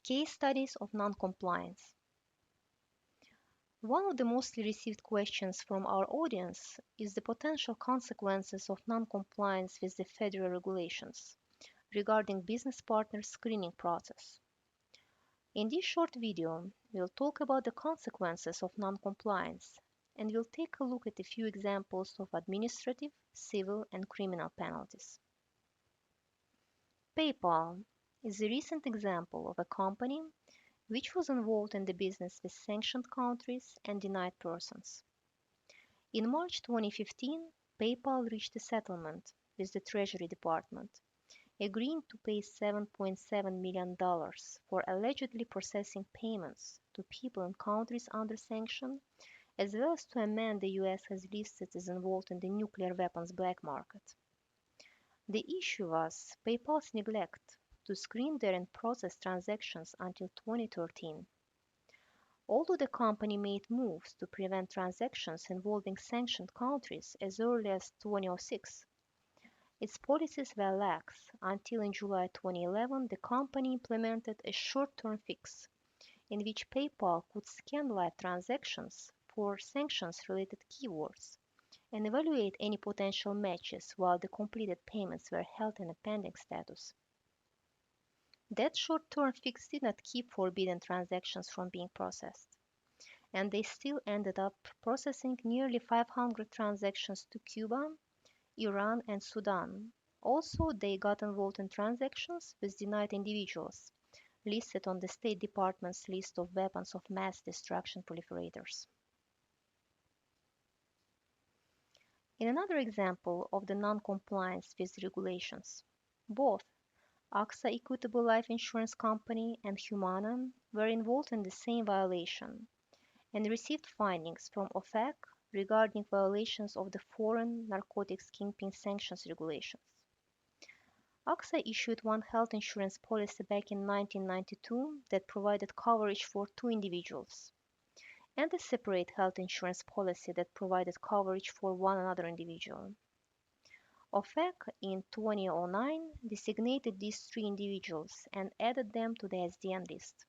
Case studies of non-compliance. One of the mostly received questions from our audience is the potential consequences of non-compliance with the federal regulations regarding business partner screening process. In this short video, we'll talk about the consequences of non-compliance and we'll take a look at a few examples of administrative, civil, and criminal penalties. PayPal is a recent example of a company which was involved in the business with sanctioned countries and denied persons. In March 2015, PayPal reached a settlement with the Treasury Department, agreeing to pay $7.7 million for allegedly processing payments to people in countries under sanction, as well as to a man the US has listed as involved in the nuclear weapons black market. The issue was PayPal's neglect to screen their and process transactions until 2013. Although the company made moves to prevent transactions involving sanctioned countries as early as 2006, its policies were lax until in July 2011 the company implemented a short-term fix in which PayPal could scan live transactions for sanctions-related keywords and evaluate any potential matches while the completed payments were held in a pending status. That short-term fix did not keep forbidden transactions from being processed, and they still ended up processing nearly 500 transactions to Cuba, Iran, and Sudan. Also, they got involved in transactions with denied individuals, listed on the State Department's list of weapons of mass destruction proliferators. In another example of the non-compliance with regulations, both AXA Equitable Life Insurance Company and Humana were involved in the same violation and received findings from OFAC regarding violations of the foreign narcotics kingpin sanctions regulations. AXA issued one health insurance policy back in 1992 that provided coverage for two individuals, and a separate health insurance policy that provided coverage for one another individual. OFAC in 2009 designated these three individuals and added them to the SDN list.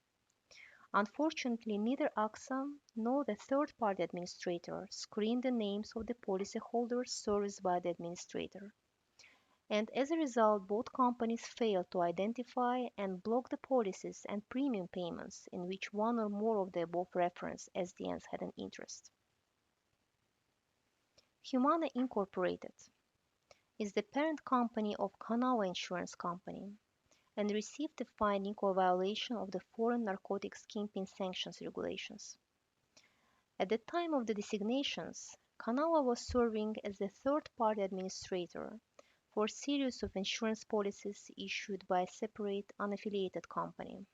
Unfortunately, neither AXA nor the third-party administrator screened the names of the policyholders serviced by the administrator, and as a result, both companies failed to identify and block the policies and premium payments in which one or more of the above referenced SDNs had an interest. Humana Incorporated is the parent company of Kanawha Insurance Company and received the finding of violation of the foreign narcotics kingpin sanctions regulations. At the time of the designations, Kanawha was serving as the third-party administrator for a series of insurance policies issued by a separate unaffiliated company.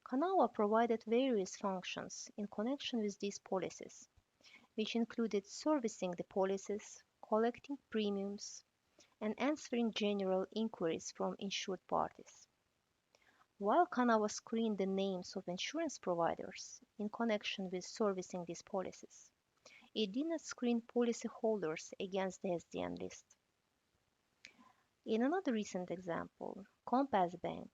Kanawha provided various functions in connection with these policies, which included servicing the policies, collecting premiums, and answering general inquiries from insured parties. While Kanawha screened the names of insurance providers in connection with servicing these policies, it did not screen policyholders against the SDN list. In another recent example, Compass Bank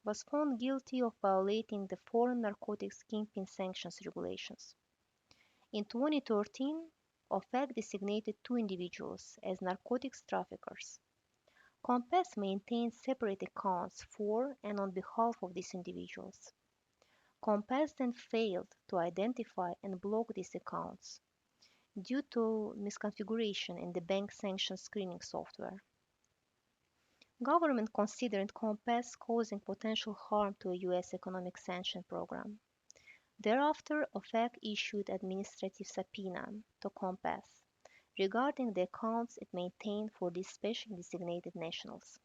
was found guilty of violating the foreign narcotics kingpin sanctions regulations. In 2013, OFAC designated two individuals as narcotics traffickers. Compass maintained separate accounts for and on behalf of these individuals. Compass then failed to identify and block these accounts due to misconfiguration in the bank sanction screening software. Government considered Compass causing potential harm to a U.S. economic sanction program. Thereafter, OFAC issued administrative subpoena to Compass regarding the accounts it maintained for these specially designated nationals.